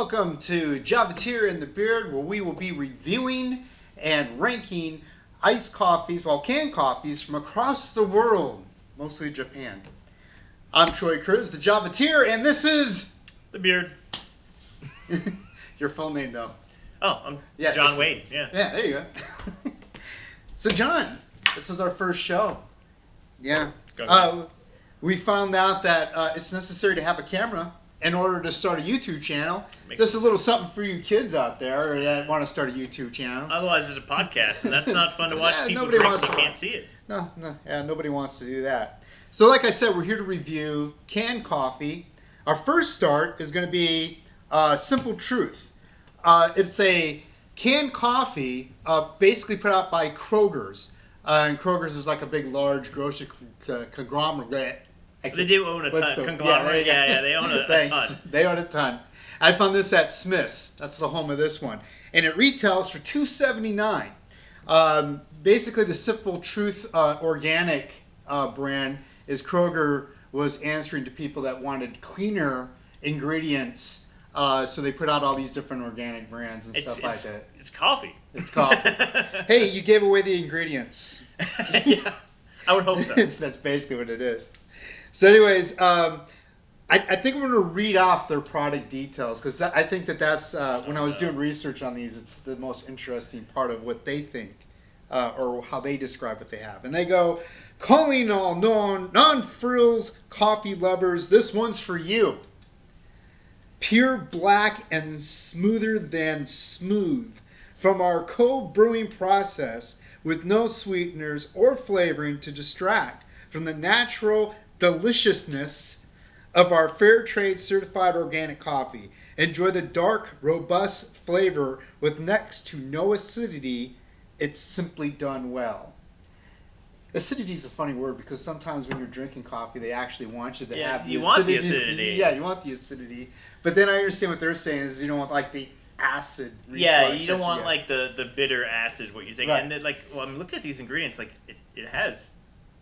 Welcome to Javateer and the Beard, where we will be reviewing and ranking iced coffees, canned coffees from across the world, mostly Japan. I'm Troy Cruz, the Javateer, and this is The Beard. Your full name, though. Oh, I'm John Wade. Yeah, there you go. So, John, this is our first show. Yeah. We found out that it's necessary to have a camera in order to start a YouTube channel. This is a little something for you kids out there that want to start a YouTube channel. Otherwise, it's a podcast, and that's not fun to watch people drink when you can't see it. Nobody wants to do that. So like I said, we're here to review canned coffee. Our first start is going to be Simple Truth. It's a canned coffee basically put out by Kroger's. And Kroger's is like a big, large grocery conglomerate. They do own a ton. Conglomerate, yeah, they own a ton. They own a ton. I found this at Smith's. That's the home of this one. And it retails for $2.79. Basically, the Simple Truth organic brand is Kroger was answering to people that wanted cleaner ingredients. So they put out all these different organic brands and stuff like that. It's coffee. It's coffee. Hey, you gave away the ingredients. Yeah, I would hope so. That's basically what it is. So anyways, I think I'm going to read off their product details because I think that's, when I was doing research on these, it's the most interesting part of what they think or how they describe what they have. And they go, calling all non-frills coffee lovers, this one's for you. Pure black and smoother than smooth. From our cold brewing process with no sweeteners or flavoring to distract from the natural deliciousness of our fair trade certified organic coffee. Enjoy the dark, robust flavor with next to no acidity. It's simply done well. Acidity is a funny word because sometimes when you're drinking coffee, they actually want you to have the acidity. You want the acidity. Yeah, you want the acidity. But then I understand what they're saying is you don't want like the acid reflux. Yeah, you don't want like the bitter acid, what you think. Right. And then, I'm looking at these ingredients, like it has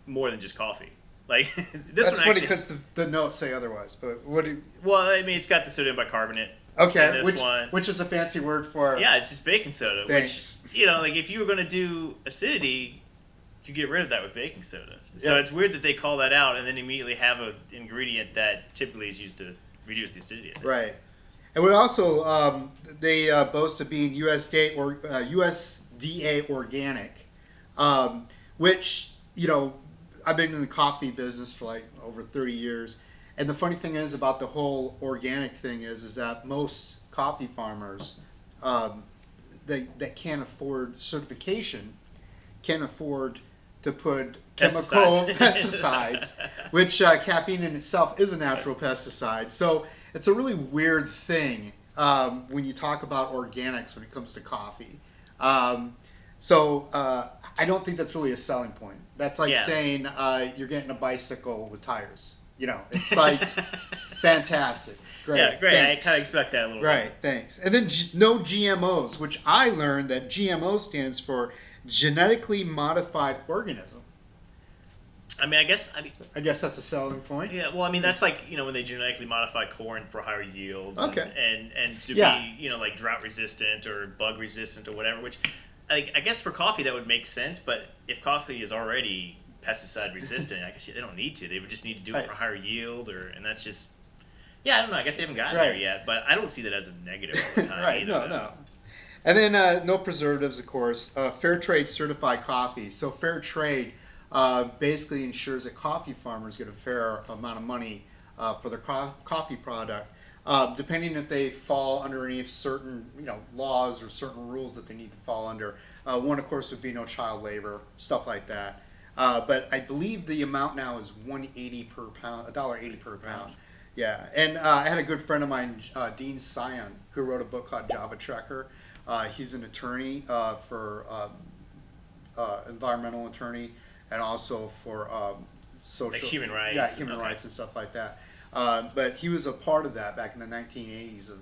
more than just coffee. Like this That's one funny because the notes say otherwise. But what do you... Well, I mean, it's got the sodium bicarbonate. Okay, which is a fancy word for... Yeah, it's just baking soda. Thanks. Which, like if you were going to do acidity, you get rid of that with baking soda. So it's weird that they call that out and then immediately have an ingredient that typically is used to reduce the acidity. Right. And we also, they boast of being USDA organic, which, I've been in the coffee business for like over 30 years. And the funny thing is about the whole organic thing is that most coffee farmers that can't afford certification can't afford to put chemical pesticides, which caffeine in itself is a natural pesticide. So it's a really weird thing when you talk about organics when it comes to coffee. So I don't think that's really a selling point. That's like saying you're getting a bicycle with tires. It's like fantastic. Great. Yeah, great. Thanks. I kind of expect that a little bit. Right, thanks. And then no GMOs, which I learned that GMO stands for genetically modified organism. I guess that's a selling point. Yeah, well, that's like, when they genetically modify corn for higher yields. Okay. And to be, like drought resistant or bug resistant or whatever, which I guess for coffee that would make sense, but if coffee is already pesticide resistant, I guess they don't need to. They would just need to do it for higher yield and that's just, I don't know. I guess they haven't gotten there yet, but I don't see that as a negative all the time either. No. And then no preservatives, of course. Fair trade certified coffee. So fair trade basically ensures that coffee farmers get a fair amount of money for their coffee product, depending if they fall underneath certain laws or certain rules that they need to fall under. One, of course, would be no child labor, stuff like that. But I believe the amount now is $1.80 per pound, $1.80 per pound. Yeah, and I had a good friend of mine, Dean Sion, who wrote a book called Javateer. He's an attorney for environmental attorney and also for social... Like human rights. Yeah, human rights and stuff like that. But he was a part of that back in the 1980s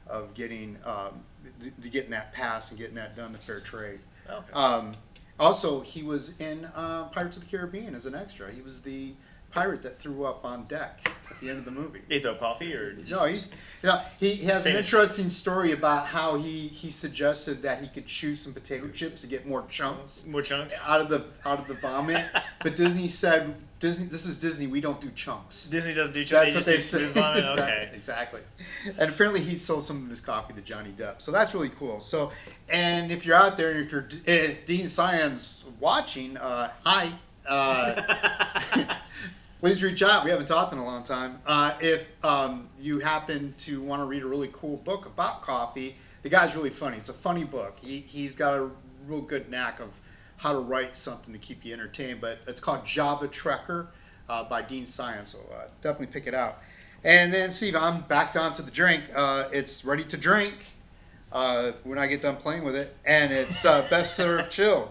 of getting that passed and getting that done, the fair trade. Okay. Also, he was in Pirates of the Caribbean as an extra. He was the pirate that threw up on deck at the end of the movie. They throw coffee or No, he has an Famous. interesting story about how he suggested that he could chew some potato chips to get more chunks more chunks. out of the vomit, but Disney said, this is Disney, we don't do chunks. Disney doesn't do That's chunks. what They they just do say. smooth vomit. Okay. Exactly. And apparently he sold some of his coffee to Johnny Depp. So that's really cool. So, and if you're out there and if you're Dean Cyan's watching, hi. Please reach out. We haven't talked in a long time. If you happen to want to read a really cool book about coffee, the guy's really funny. It's a funny book. He's got a real good knack of how to write something to keep you entertained. But it's called Javateer by Dean Cyan. So definitely pick it out. And then, Steve, I'm back down to the drink. It's ready to drink when I get done playing with it. And it's best served chilled,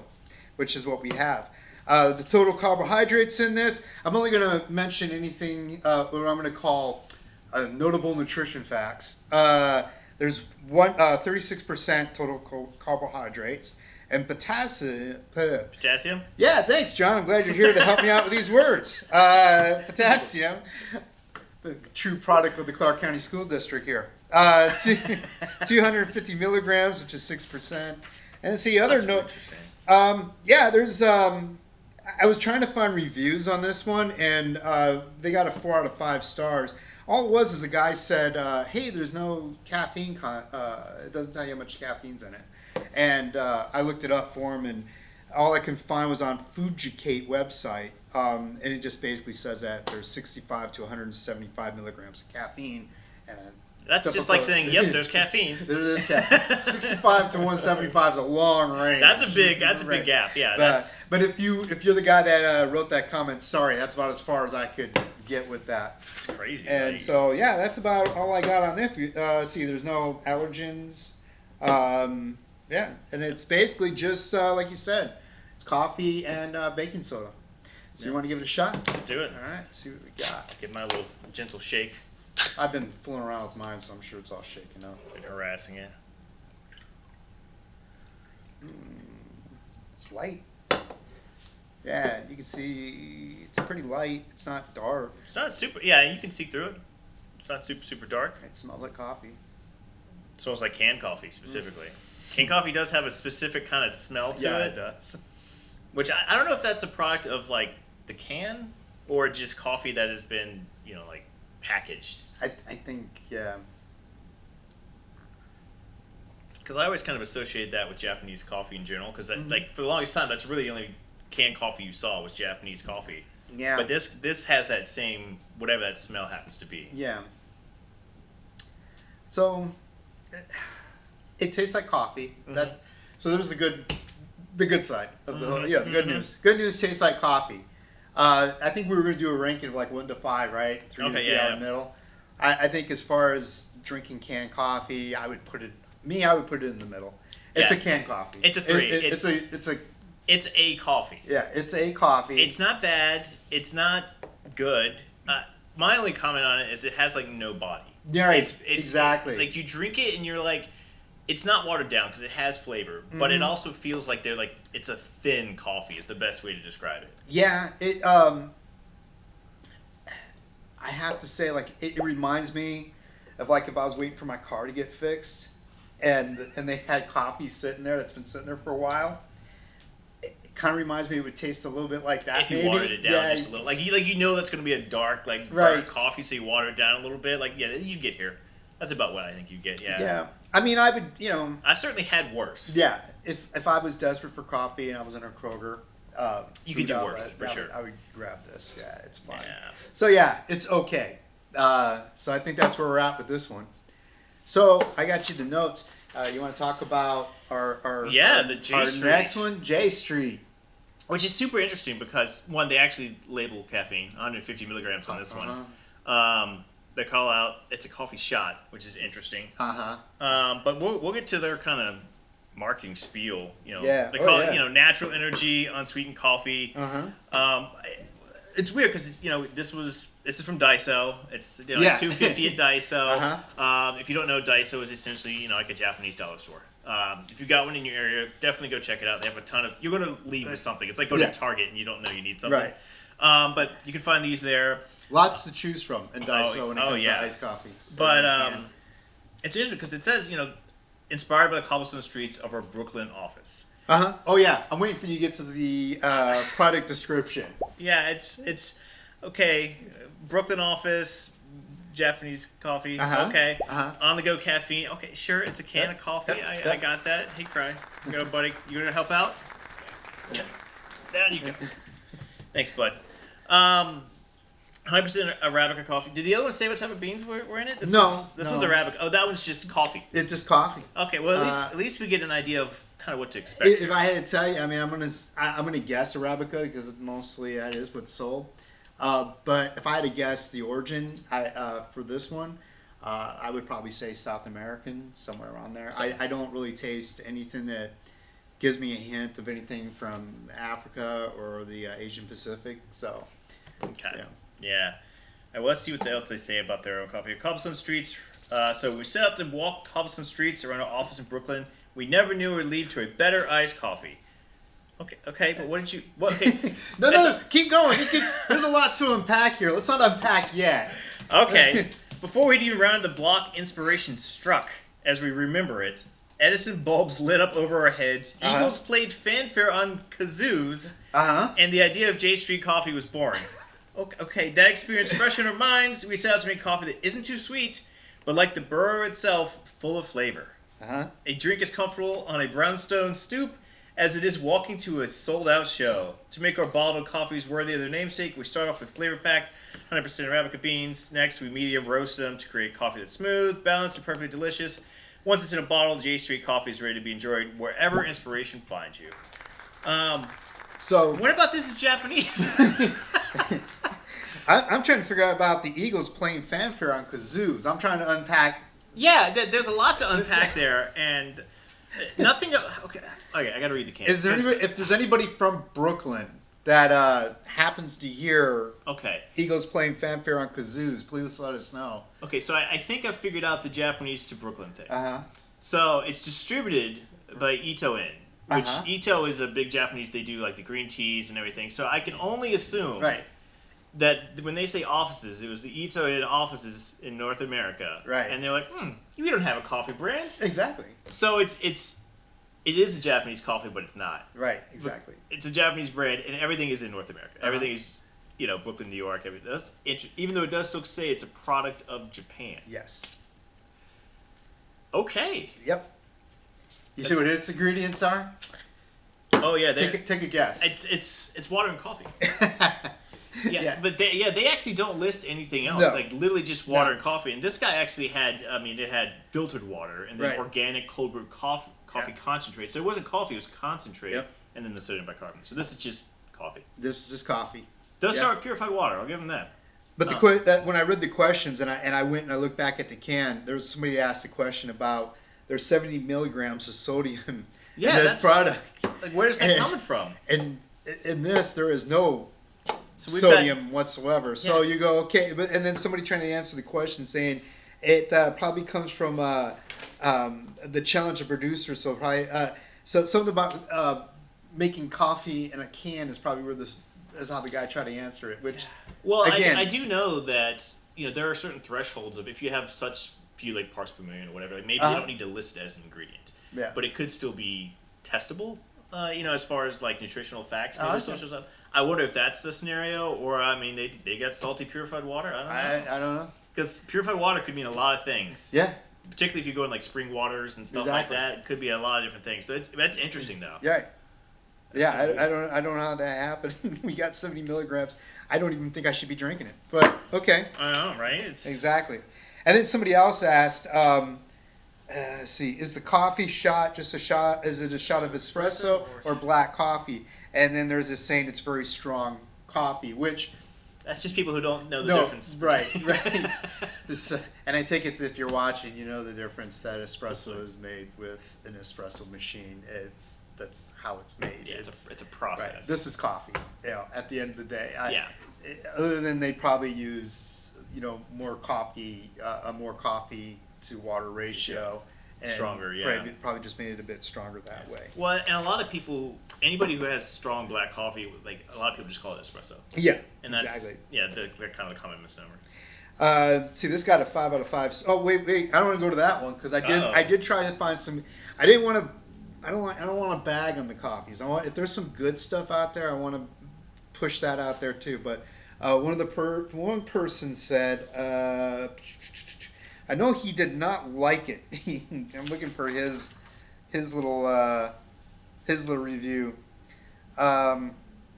which is what we have. The total carbohydrates in this, I'm only going to mention anything what I'm going to call notable nutrition facts. There's 36% total carbohydrates. And potassium. Potassium? Yeah, thanks, John. I'm glad you're here to help me out with these words. Potassium, the true product of the Clark County School District here. 250 milligrams, which is 6%. And see, other That's note. interesting. There's. I was trying to find reviews on this one, and they got a 4 out of 5 stars. All it was is a guy said, "Hey, there's no caffeine. It doesn't tell you how much caffeine's in it." And I looked it up for him, and all I could find was on Fujicate website, and it just basically says that there's 65 to 175 milligrams of caffeine. And That's just like saying, "Yep, there's caffeine." there is caffeine. 65 to 175 is a long range. That's a big gap. Yeah, that's But if you're the guy that wrote that comment, sorry, that's about as far as I could get with that. it's crazy. And like, so yeah, that's about all I got on this. See, there's no allergens. Yeah, and it's basically just like you said, it's coffee and baking soda. So you want to give it a shot? let's do it. All right, let's see what we got. Give my little gentle shake. I've been fooling around with mine, so I'm sure it's all shaken up. Been harassing it. It's light. Yeah, you can see it's pretty light. It's not dark. It's not super. Yeah, you can see through it. It's not super dark. It smells like coffee. It smells like canned coffee specifically. Canned coffee does have a specific kind of smell to it, does. which I don't know if that's a product of like the can or just coffee that has been like packaged. I think, yeah. Because I always kind of associated that with Japanese coffee in general. Because like for the longest time, that's really the only canned coffee you saw was Japanese coffee. Yeah. But this has that same whatever that smell happens to be. Yeah. So, it tastes like coffee. Mhm. So there's the good side of the Mhm. the good Mhm. news. Good news tastes like coffee. I think we were going to do a ranking of like 1 to 5, right? 3 to Okay, 3 yeah, out yeah. the middle. I think as far as drinking canned coffee, I would put it in the middle. It's Yeah. a canned coffee. It's a 3. It's a It's a coffee. yeah. It's a coffee. It's not bad. It's not good. My only comment on it is it has like no body. Yeah, right. It's Exactly. like you drink it and you're like, it's not watered down because it has flavor, but it Mhm. also feels like it's a thin coffee. Is the best way to describe it. Yeah, I have to say, like, it reminds me of like if I was waiting for my car to get fixed, and they had coffee sitting there that's been sitting there for a while. It kind of reminds me it would taste a little bit like that. If you maybe. watered it down Yeah, just a little, like you know that's going to be a dark Right. dark coffee, so you water it down a little bit. Like you get here. That's about what I think you get. Yeah. Yeah, I mean, I would, I certainly had worse. yeah. If I was desperate for coffee and I was in a Kroger, You could food do outlet, worse, for sure. I would grab this. Yeah, it's fine. Yeah. So yeah, it's okay. So I think that's where we're at with this one. So I got you the notes. You want to talk about our the J our Street. next one, J Street. Which is super interesting because one, they actually label caffeine, 150 milligrams on this one. They call out it's a coffee shot, which is interesting. But we'll get to their kind of marketing spiel. Yeah. They Oh, call yeah. it natural energy, unsweetened coffee. It's weird because this is from Daiso. It's Yeah. $2.50 at Daiso. If you don't know, Daiso is essentially like a Japanese dollar store. If you got one in your area, definitely go check it out. They have a ton of. You're going to leave with something. It's like going Yeah. to Target and you don't know you need something. Right. But you can find these there. Lots to choose from in Daiso when it comes yeah. to iced coffee. But it's interesting because it says, inspired by the cobblestone streets of our Brooklyn office. Oh yeah, I'm waiting for you to get to the product description. Yeah, it's okay. Brooklyn office, Japanese coffee. Okay. On the go caffeine. Okay, sure. It's a can of coffee. I got that. Hey, Cry. You go, buddy. You gonna help out? Yeah. There you go. Thanks, bud. 100% Arabica coffee. Did the other one say what type of beans were in it? This one's Arabica. Oh, that one's just coffee. It's just coffee. Okay, well at least we get an idea of kind of what to expect. If I had to tell you, I mean, I'm gonna guess Arabica because mostly that is what's sold. But if I had to guess the origin, for this one, I would probably say South American, somewhere around there. I don't really taste anything that gives me a hint of anything from Africa or the Asian Pacific. So, okay, yeah. All right, well, let's see what else they say about their own coffee. Cobblestone streets. So we set out to walk cobblestone streets around our office in Brooklyn. We never knew it would lead to a better iced coffee. Okay, but what did you? What? Okay. no, keep going. There's a lot to unpack here. Let's not unpack yet. Okay. Before we'd even rounded the block, inspiration struck. As we remember it, Edison bulbs lit up over our heads. Eagles played fanfare on kazoos. And the idea of J Street coffee was born. Okay, that experience fresh in our minds. We set out to make coffee that isn't too sweet, but like the burrow itself, full of flavor. A drink as comfortable on a brownstone stoop as it is walking to a sold-out show. To make our bottled coffees worthy of their namesake, we start off with flavor-packed 100% Arabica beans. Next, we medium roast them to create coffee that's smooth, balanced, and perfectly delicious. Once it's in a bottle, J Street coffee is ready to be enjoyed wherever inspiration finds you. So what about this is Japanese? I'm trying to figure out about the Eagles playing fanfare on kazoos. I'm trying to unpack. Yeah, there's a lot to unpack there, and nothing. Okay, I got to read the can. Is there if there's anybody from Brooklyn that happens to hear Eagles playing fanfare on kazoos, please let us know. Okay, so I think I figured out the Japanese to Brooklyn thing. So it's distributed by Ito In, which Ito is a big Japanese. They do like the green teas and everything. So I can only assume that when they say offices, it was the Ito In offices in North America. Right. And they're like, we don't have a coffee brand. Exactly. So it is a Japanese coffee, but it's not. Right, exactly. But it's a Japanese brand, and everything is in North America. Everything is, Brooklyn, New York. That's even though it does still say it's a product of Japan. Yes. Okay. Yep. You see what its ingredients are? Oh yeah. Take a guess. It's water and coffee. But they actually don't list anything else. No. Like literally just water and coffee. And this guy actually had, it had filtered water and then organic cold brew coffee concentrate. So it wasn't coffee; it was concentrate, and then the sodium bicarbonate. So this is just coffee. This is just coffee. Does start with purified water. I'll give them that. But when I read the questions and I went and I looked back at the can, there was somebody that asked a question about there's 70 milligrams of sodium in this product. Like where's that coming from? And in this, there is no sodium whatsoever. Yeah. So you go and then somebody trying to answer the question saying it probably comes from the challenge of producers. So probably so something about making coffee in a can is probably where this is how the guy tried to answer it. Which again, I do know that there are certain thresholds of if you have such few like parts per million or whatever, like maybe they don't need to list it as an ingredient. Yeah. But it could still be testable. As far as like nutritional facts. Stuff. I wonder if that's the scenario, or they got salty purified water. I don't know. Because purified water could mean a lot of things. Yeah. Particularly if you go in like spring waters and stuff like that, it could be a lot of different things. So that's interesting though. Yeah. I don't know how that happened. We got 70 milligrams. I don't even think I should be drinking it. But okay. I know, right? Exactly. And then somebody else asked, see, is the coffee shot just a shot? Is it a shot of espresso or black coffee? And then there's this saying it's very strong coffee, which that's just people who don't know the difference. Right. And I take it that if you're watching, you know the difference that espresso is made with an espresso machine. That's how it's made. Yeah, it's a process. Right. This is coffee. At the end of the day. Other than they probably use more coffee, a more coffee to water ratio, And stronger, yeah. Probably just made it a bit stronger that way. Well, and a lot of people, anybody who has strong black coffee, like a lot of people just call it espresso. Yeah, And that's, exactly. yeah, they're kind of the common misnomer. See, this got a 5 out of 5. Oh wait, I don't want to go to that one because I did try to find some. I didn't want to. I don't want to bag on the coffees. If there's some good stuff out there, I want to push that out there too. But one person said, I know he did not like it. I'm looking for his little review. I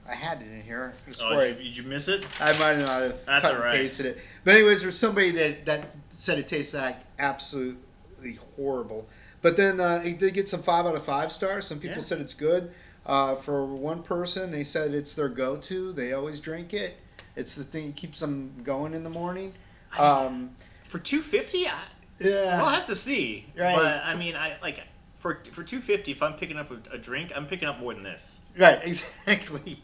had it in here. Did you miss it? I might not have That's cut all right. and pasted it. But anyways, there's somebody that said it tastes like absolutely horrible. But then it did get some 5 out of 5 stars. Some people said it's good. For one person, they said it's their go-to. They always drink it. It's the thing that keeps them going in the morning. For $2.50, Yeah. I'll have to see. Right. But I mean, for $2.50, if I'm picking up a drink, I'm picking up more than this. Right, exactly.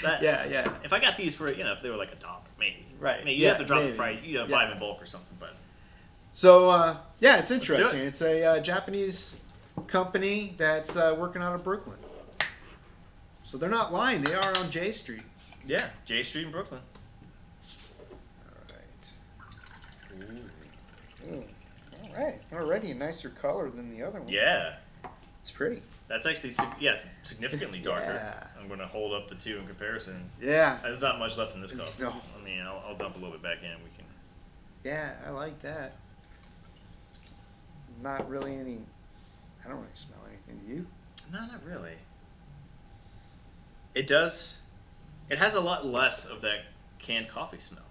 That, Yeah. If I got these for, if they were like $1, maybe. Right. Maybe you have to drop the price. You buy them in bulk or something. But So, it's do interesting. it. It's a Japanese company that's working out of Brooklyn. So they're not lying. They are on J Street. yeah, J Street in Brooklyn. All right. All right. Already a nicer color than the other one. Yeah, It's pretty. that's actually significantly darker. Yeah. I'm going to hold up the two in comparison. Yeah. There's not much left in this cup. No. I mean, I'll dump a little bit back in. We can. Yeah, I like that. Not really any. I don't really smell anything. Do you? No, not really. It does. It has a lot less of that canned coffee smell,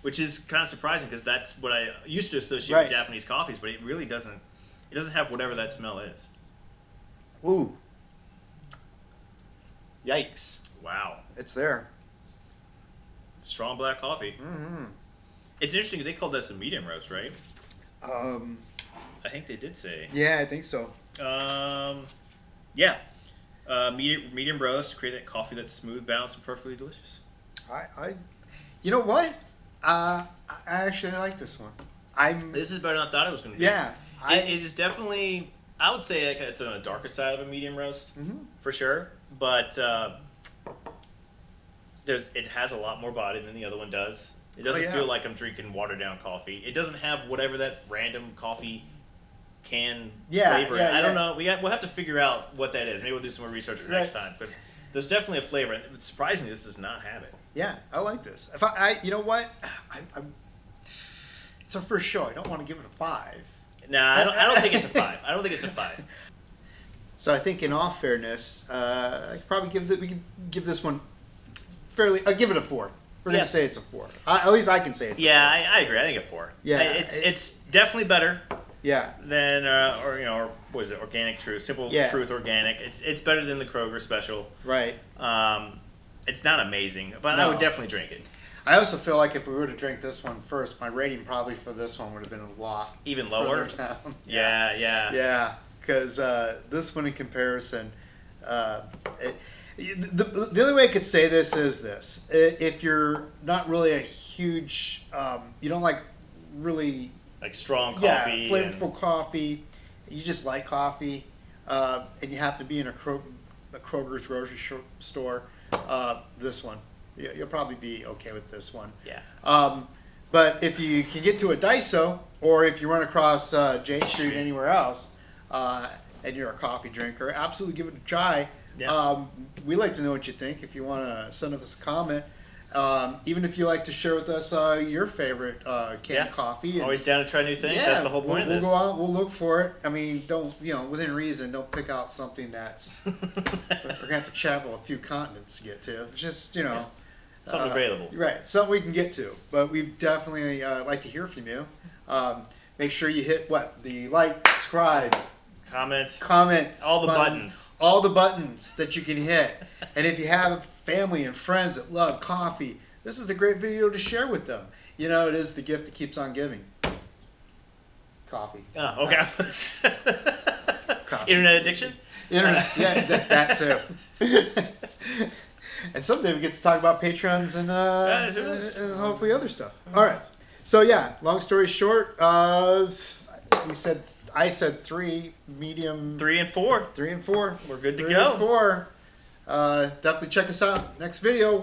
which is kind of surprising because that's what I used to associate Right. with Japanese coffees, but it really doesn't. It doesn't have whatever that smell is. Ooh. Yikes. Wow. It's there. Strong black coffee. Mm-hmm. It's interesting. They called this a medium roast, right? Um. I think they did say. Yeah, I think so. Yeah. Medium roast to create that coffee that's smooth, balanced, and perfectly delicious. You know what? I actually like this one. This is better than I thought it was going to be. Yeah. It is definitely. I would say it's on the darker side of a medium roast for sure, but it has a lot more body than the other one does. It doesn't feel like I'm drinking watered down coffee. It doesn't have whatever that random coffee can flavor. I don't know. We'll have to figure out what that is. Maybe we'll do some more research next time because there's definitely a flavor. And surprisingly, this does not have it. Yeah, I like this. If you know what? It's our first show. I don't want to give it a 5. Nah, I don't think it's a 5. I don't think it's a 5. So I think, in all fairness, I could probably we can give this one fairly. I'll give it a 4. We're gonna say it's a 4. At least I can say it's. Yeah, a 4. I agree. I think a 4. Yeah, it's definitely better. Yeah. Than or what is it? Organic Truth, Simple Truth Organic. It's better than the Kroger Special. Right. It's not amazing, but No. I would definitely drink it. I also feel like if we were to drink this one first, my rating probably for this one would have been a lot Even lower. further down. Yeah. Because this one in comparison, the only way I could say this is this: if you're not really a huge, you don't like really like strong coffee, flavorful coffee, you just like coffee, and you happen to be in a Kroger's grocery store, this one. You'll probably be okay with this one. Yeah. But if you can get to a Daiso, or if you run across J Street anywhere else, and you're a coffee drinker, absolutely give it a try. Yeah. We like to know what you think. If you want to send us a comment, even if you like to share with us your favorite canned coffee. Always down to try new things. That's the whole point of this. We'll go out. We'll look for it. I mean, don't within reason. Don't pick out something that's we're gonna have to travel a few continents to get to. Just something available. Right, something we can get to. But we definitely like to hear from you. Make sure you hit the like, subscribe, comment, all the buttons that you can hit. And if you have family and friends that love coffee, this is a great video to share with them. It is the gift that keeps on giving. Coffee. Oh, okay. Coffee. Internet addiction? Internet, yeah, that too. And someday we get to talk about Patreons and hopefully other stuff. All right. So, long story short, we said I said 3, medium 3 and 4. 3 and 4. We're good to 3 go. and 4. Definitely check us out. Next video,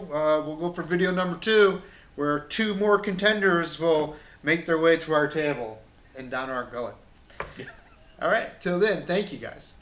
we'll go for video number 2, where 2 more contenders will make their way to our table and down our gullet. All right. Till then, thank you guys.